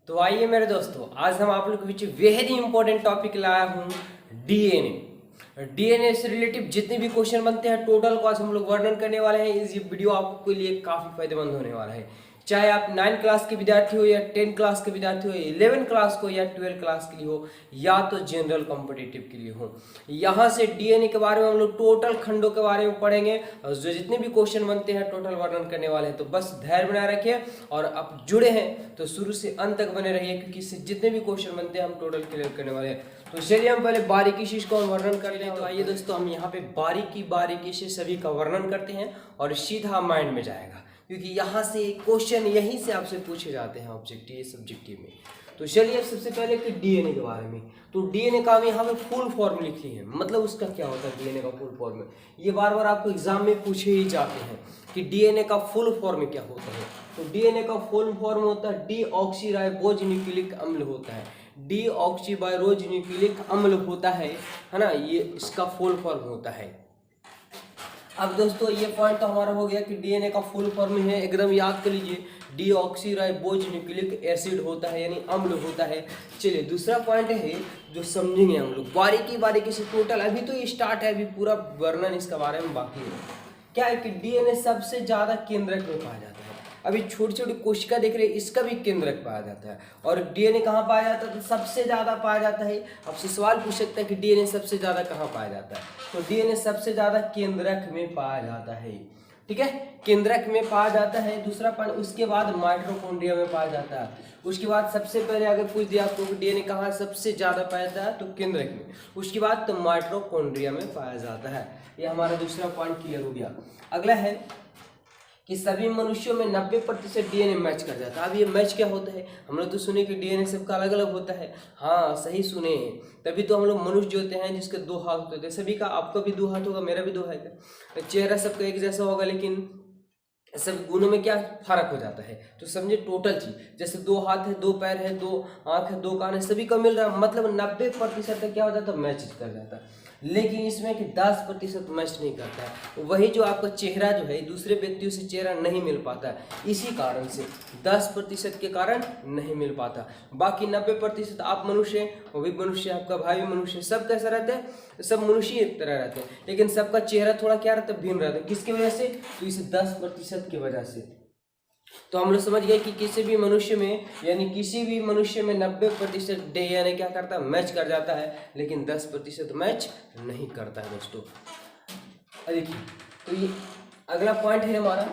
तो आइए मेरे दोस्तों, आज हम आप लोग के बीच वेरी इंपॉर्टेंट टॉपिक लाया हूँ डीएनए। डीएनए से रिलेटिव जितने भी क्वेश्चन बनते हैं टोटल को आज हम लोग वर्णन करने वाले हैं। इस वीडियो आपके लिए काफ़ी फायदेमंद होने वाला है। चाहे आप 9 क्लास के विद्यार्थी हो या 10 क्लास के विद्यार्थी हो, 11 क्लास को या 12 क्लास के लिए हो या तो जनरल कॉम्पिटिटिव के लिए हो, यहाँ से डीएनए के बारे में हम लोग टोटल खंडों के बारे में पढ़ेंगे और जो जितने भी क्वेश्चन बनते हैं टोटल वर्णन करने वाले हैं। तो बस धैर्य बनाए रखिए और आप जुड़े हैं तो शुरू से अंत तक बने रहिए, क्योंकि इससे जितने भी क्वेश्चन बनते हैं हम टोटल क्लियर करने वाले हैं। तो चलिए हम पहले बारीकी से इसको वर्णन कर लें। तो आइए दोस्तों, हम यहाँ पे बारीकी से सभी का वर्णन करते हैं और सीधा माइंड में जाएगा, क्योंकि यहाँ से क्वेश्चन यहीं से आपसे पूछे जाते हैं ऑब्जेक्टिव सब्जेक्टिव में। तो चलिए सबसे पहले कि डीएनए के बारे में। तो डीएनए का हम यहाँ पे फुल फॉर्म लिखी है, मतलब उसका क्या होता है डीएनए का फुल फॉर्म। ये बार बार आपको एग्जाम में पूछे ही जाते हैं कि डीएनए का फुल फॉर्म क्या होता है। तो डीएनए का फुल फॉर्म होता है डीऑक्सीराइबोज न्यूक्लिक अम्ल होता है। डीऑक्सीराइबोज न्यूक्लिक अम्ल होता है ना, ये इसका फुल फॉर्म होता है। अब दोस्तों ये पॉइंट तो हमारा हो गया कि डीएनए का फुल फॉर्म है, एकदम याद कर लीजिए, डीऑक्सीराइबोज न्यूक्लिक एसिड होता है, यानी अम्ल होता है। चलिए दूसरा पॉइंट है जो समझेंगे हम लोग बारीकी से टोटल। अभी तो ये स्टार्ट है, अभी पूरा वर्णन इसके बारे में बाकी है। क्या है कि डीएनए सबसे ज्यादा केंद्रक में पाया जाता है। अभी छोटी छोटी कोशिका देख रहे हैं, इसका भी केंद्रक पाया जाता है। और डीएनए कहाँ पाया जाता है? तो सबसे ज्यादा पाया जाता है। आपसे सवाल पूछ सकता है कि डीएनए सबसे ज्यादा कहाँ पाया जाता है? तो डीएनए सबसे ज्यादा केंद्रक में पाया जाता है, ठीक है, केंद्रक में पाया जाता है। दूसरा पॉइंट, उसके बाद माइटोकॉन्ड्रिया में पाया जाता है। उसके बाद सबसे पहले अगर पूछ दिया आपको डीएनए कहाँ सबसे ज्यादा पाया जाता है, तो केंद्रक में। उसके बाद तो माइटोकॉन्ड्रिया में पाया जाता है। ये हमारा दूसरा पॉइंट क्लियर हो गया। अगला है कि सभी मनुष्यों में 90% डीएनए मैच कर जाता है। अब ये मैच क्या होता है? हम लोग तो सुने कि डीएनए सबका अलग अलग होता है। हाँ सही सुने, तभी तो हम लोग मनुष्य जो होते हैं जिसके 2 हाथ होते हैं, सभी का, आपका भी 2 हाथ होगा, मेरा भी 2 है, चेहरा सबका एक जैसा होगा, लेकिन सब गुणों में क्या फर्क हो जाता है। तो समझे टोटल चीज, जैसे 2 हाथ है, 2 पैर है, 2 आंख है, 2 कान है, सभी का मिल रहा है, मतलब 90% तक क्या हो जाता है, मैच कर जाता है। लेकिन इसमें कि 10% मैच नहीं करता है। वही जो आपका चेहरा जो है दूसरे व्यक्तियों से चेहरा नहीं मिल पाता है, इसी कारण से 10% के कारण नहीं मिल पाता। बाकी 90% आप मनुष्य हैं, वो भी मनुष्य, आपका भाई भी मनुष्य, सब कैसा रहते हैं, सब मनुष्य की तरह रहते हैं, लेकिन सबका चेहरा थोड़ा क्या रहता है, भिन्न रहता है। किसकी वजह से? तो इसे 10% की वजह से। तो हम लोग समझ गए कि किसी भी मनुष्य में, यानी किसी भी मनुष्य में 90% डीएनए क्या करता है, मैच कर जाता है, लेकिन 10% मैच नहीं करता है दोस्तों। देखिए, तो ये अगला पॉइंट है हमारा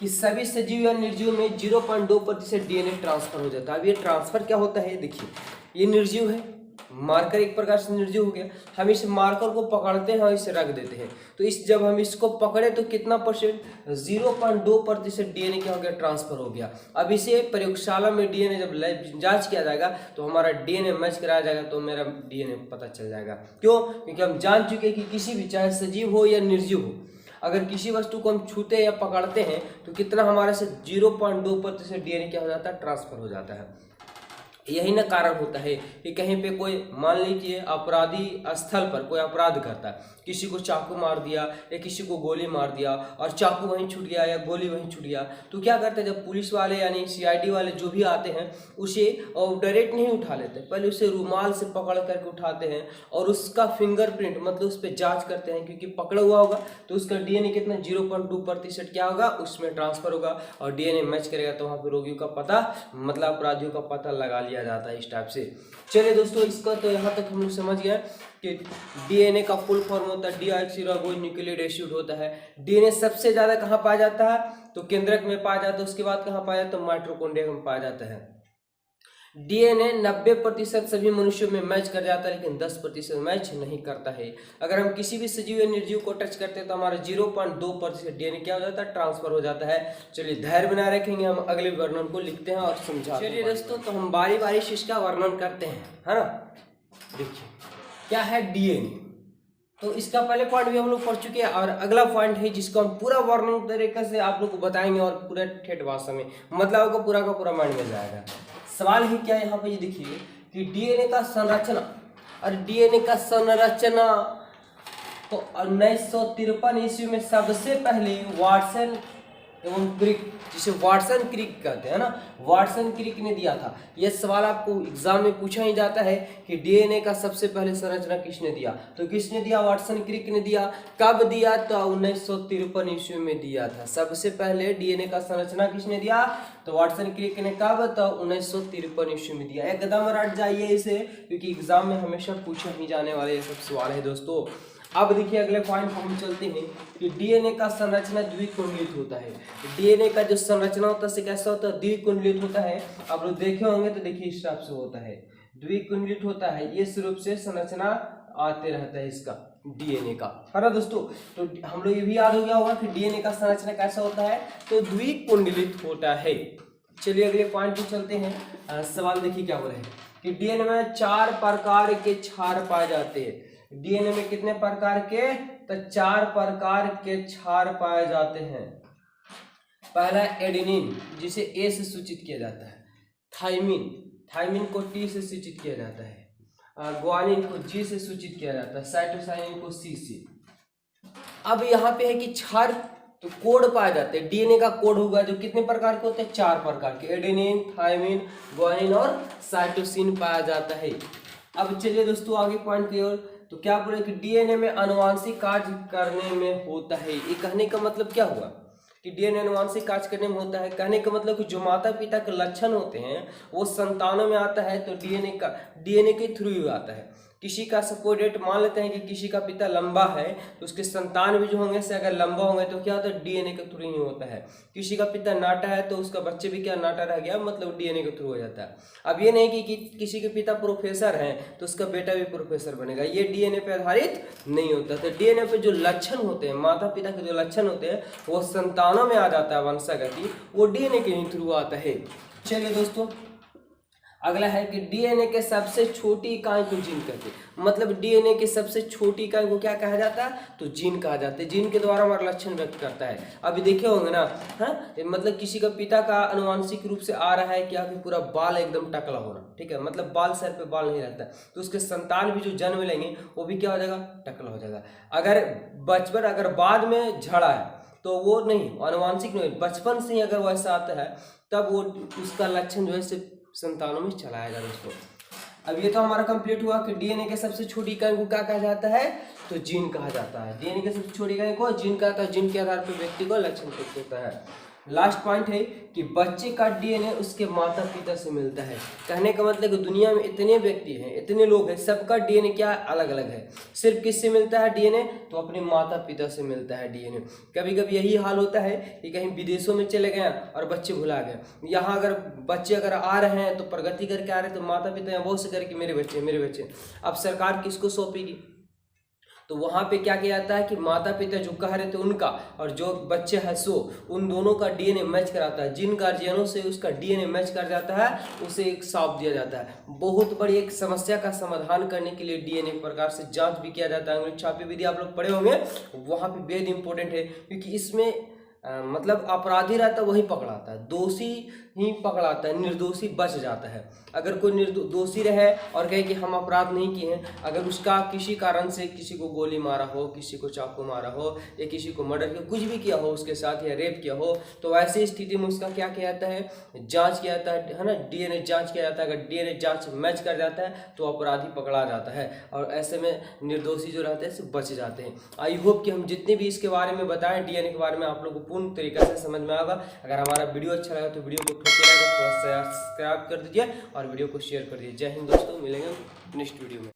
कि सभी सजीव या निर्जीव में 0.2% डीएनए ट्रांसफर हो जाता है। अब ये ट्रांसफर क्या होता है, देखिए ये निर्जीव है, मार्कर एक प्रकार से निर्जीव हो गया। हम इस मार्कर को पकड़ते हैं और इसे रख देते हैं, तो इस जब हम इसको पकड़े तो कितना परसेंट, 0.2% डीएनए क्या हो गया, ट्रांसफर हो गया। अब इसे प्रयोगशाला में डीएनए जब जांच किया जाएगा तो हमारा डीएनए मैच कराया जाएगा, तो मेरा डीएनए पता चल जाएगा। क्यों? क्योंकि हम जान चुके हैं कि किसी भी, चाहे सजीव हो या निर्जीव हो, अगर किसी वस्तु को हम छूते या पकड़ते हैं तो कितना हमारे से 0.2% डीएनए क्या हो जाता है, ट्रांसफर हो जाता है। यही ना कारण होता है कि कहीं पे कोई, मान लीजिए अपराधी स्थल पर कोई अपराध करता है, किसी को चाकू मार दिया या किसी को गोली मार दिया और चाकू वहीं छूट गया या गोली वहीं छूट गया, तो क्या करते हैं, जब पुलिस वाले यानी सीआईडी वाले जो भी आते हैं उसे डायरेक्ट नहीं उठा लेते, पहले उसे रुमाल से पकड़ करके उठाते हैं और उसका फिंगरप्रिंट, मतलब उस पर जाँच करते हैं, क्योंकि पकड़ा हुआ होगा तो उसका डीएनए कितना 0.2% क्या होगा, उसमें ट्रांसफर होगा और डीएनए मैच करेगा, तो वहाँ पर रोगियों का पता, मतलब अपराधियों का पता लगा लिया जाता है इस टाइप से। चलिए दोस्तों, इसका तो यहाँ तक हम लोग समझ गए कि डीएनए का फुल फॉर्म होता है डीऑक्सीराइबोज न्यूक्लिक एसिड होता है। डीएनए सबसे ज्यादा कहाँ पाया जाता है, तो केंद्रक में पाया जाता है। उसके बाद कहाँ पाया जाता है, माइटोकॉन्ड्रिया में पाया जाता है। डीएनए 90% सभी मनुष्यों में मैच कर जाता है, लेकिन 10% मैच नहीं करता है। अगर हम किसी भी सजीव या निर्जीव को टच करते हैं तो हमारा 0.2% डीएनए क्या हो जाता है, ट्रांसफर हो जाता है। चलिए धैर्य बनाए रखेंगे, हम अगले वर्णन को लिखते हैं और समझाते हैं। चलिए दोस्तों, तो हम बारी बारी से इसका वर्णन करते हैं, है ना। देखिए क्या है डीएनए, तो इसका पहले पॉइंट भी हम लोग पढ़ चुके हैं और अगला पॉइंट है जिसको हम पूरा वर्णन तरीके से आप लोग को बताएंगे और पूरा ठेठ भाषा में, मतलब आपको पूरा का पूरा माइंड में जाएगा। सवाल ही क्या है यहाँ पे, ये देखिए कि डीएनए का संरचना, और डीएनए का संरचना तो 1953 ईस्वी में सबसे पहले वाटसन एवं क्रिक, जिसे वाटसन क्रिक कहते हैं ना, वाटसन क्रिक ने दिया था। यह सवाल आपको एग्जाम में पूछा ही जाता है कि डीएनए का सबसे पहले संरचना किसने दिया, तो किसने दिया, वाटसन क्रिक ने दिया। कब दिया, तो 1953 ईस्वी में दिया था। सबसे पहले डीएनए का संरचना किसने दिया, तो वाटसन क्रिक ने। कब, तो 1953 ईस्वी में दिया। एकदम रट जाइए इसे, क्योंकि एग्जाम में हमेशा पूछे ही जाने वाले ये सब सवाल है दोस्तों। अब देखिए अगले पॉइंट हम चलते हैं कि डीएनए का संरचना द्विकुंडलित होता है। डीएनए का जो संरचना होता है कैसा होता है, द्विकुंडलित होता है। आप लोग देखे होंगे तो देखिए इस टाइप से होता है, द्विकुंडलित होता है। इस रूप से संरचना आते रहता है इसका, डीएनए का, है ना दोस्तों। तो हम लोग ये भी याद हो गया होगा कि डीएनए का संरचना कैसा होता है, तो द्विकुंडलित होता है। चलिए अगले पॉइंट पे चलते हैं। सवाल देखिए क्या बोले कि डीएनए में 4 प्रकार के क्षार पाए जाते हैं। डीएनए में कितने प्रकार के, तो 4 प्रकार के क्षार पाए जाते हैं। पहला एडेनिन, जिसे ए से सूचित किया जाता है। थाइमिन, थाइमिन को टी से सूचित किया जाता है। ग्वानिन को जी से सूचित किया जाता है। साइटोसाइन को सी से। अब यहाँ पे है कि क्षार तो कोड पाए जाते हैं। डीएनए का कोड होगा जो कितने प्रकार के होते हैं, 4 प्रकार के, एडेनिन, थाइमिन, ग्वानिन और साइटोसिन पाया जाता है। अब चलिए दोस्तों आगे पॉइंट की ओर। तो क्या बोले कि डीएनए में आनुवांशिक कार्य करने में होता है। ये कहने का मतलब क्या हुआ कि डीएनए आनुवांशिक कार्य करने में होता है। कहने का मतलब कि जो माता पिता के लक्षण होते हैं वो संतानों में आता है, तो डीएनए के थ्रू ही आता है। किसी का सपोज डेट मान लेते हैं कि किसी का पिता लंबा है, तो उसके संतान भी जो होंगे से अगर लंबा होंगे तो क्या होता है, डीएनए के थ्रू ही होता है। किसी का पिता नाटा है तो उसका बच्चे भी क्या नाटा रह गया, मतलब डीएनए के थ्रू हो जाता है। अब ये नहीं कि किसी के पिता प्रोफेसर हैं तो उसका बेटा भी प्रोफेसर बनेगा, ये डीएनए पे आधारित नहीं होता। तो डीएनए पे जो लक्षण होते हैं, माता पिता के जो लक्षण होते हैं वो संतानों में आ जाता है, वंशागति, वो डीएनए के ही थ्रू आता है। चलिए दोस्तों अगला है कि डीएनए के सबसे छोटी इकाई को जीन कहते हैं। मतलब डीएनए के सबसे छोटी इकाई को क्या कहा जाता है, तो जीन कहा जाता है। जीन के द्वारा हमारा लक्षण व्यक्त करता है। अभी देखे होंगे ना, हाँ, मतलब किसी का पिता का आनुवांशिक रूप से आ रहा है क्या कि पूरा बाल एकदम टकला होना, ठीक है, मतलब बाल सर पे बाल नहीं रहता, तो उसके संतान भी जो जन्म लेंगे वो भी क्या हो जाएगा, टकला हो जाएगा। अगर बचपन अगर बाद में झड़ा है तो वो नहीं, आनुवांशिक नहीं, बचपन से ही अगर वैसा आता है तब वो उसका लक्षण जो है संतानों में चलाएगा दोस्तों। अब ये तो हमारा कंप्लीट हुआ कि डीएनए के सबसे छोटी इकाई को क्या कहा जाता है, तो जीन कहा जाता है। डीएनए के सबसे छोटी इकाई को जीन कहा जाता है। जीन के आधार पर व्यक्ति को लक्षण प्रकट होता है। लास्ट पॉइंट है कि बच्चे का डीएनए उसके माता पिता से मिलता है। कहने का मतलब कि दुनिया में इतने व्यक्ति हैं, इतने लोग हैं, सबका डीएनए क्या अलग अलग है। सिर्फ किससे मिलता है डीएनए, तो अपने माता पिता से मिलता है डीएनए। कभी कभी यही हाल होता है कि कहीं विदेशों में चले गए और बच्चे भुला गए। यहाँ अगर बच्चे अगर आ रहे हैं तो प्रगति करके आ रहे हैं, तो माता पिता यहाँ बहुत से करके मेरे बच्चे मेरे बच्चे, अब सरकार किसको सौंपेगी, तो वहाँ पे क्या किया जाता है कि माता पिता जो कह रहे थे उनका और जो बच्चे हैं सो उन दोनों का डीएनए मैच कराता है। जिन गार्जियनों से उसका डीएनए मैच कर जाता है उसे एक सौंप दिया जाता है। बहुत बड़ी एक समस्या का समाधान करने के लिए डीएनए प्रकार से जांच भी किया जाता है। अंग्रेजी छापी विधि आप लोग पढ़े होंगे, वहाँ पे बेहद इंपॉर्टेंट है, क्योंकि इसमें मतलब अपराधी रहता है वही पकड़ाता है, दोषी ही पकड़ाता है, निर्दोषी बच जाता है। अगर कोई दोषी रहे और कहे कि हम अपराध नहीं किए हैं, अगर उसका किसी कारण से किसी को गोली मारा हो, किसी को चाकू मारा हो या किसी को मर्डर किया, कुछ भी किया हो उसके साथ या रेप किया हो, तो ऐसी स्थिति में उसका क्या किया जाता है, जांच किया जाता है ना, डीएनए जांच किया जाता है। अगर डीएनए जांच मैच कर जाता है तो अपराधी पकड़ा जाता है और ऐसे में निर्दोषी जो रहते हैं बच जाते हैं। आई होप कि हम जितने भी इसके बारे में बताएं डीएनए के बारे में आप लोगों को पूर्ण तरीके से समझ में आएगा। अगर हमारा वीडियो अच्छा लगा तो वीडियो को ठोकिएगा, थोड़ा सब्सक्राइब कर दीजिए और वीडियो को शेयर कर दीजिए। जय हिंद दोस्तों, मिलेंगे नेक्स्ट वीडियो में।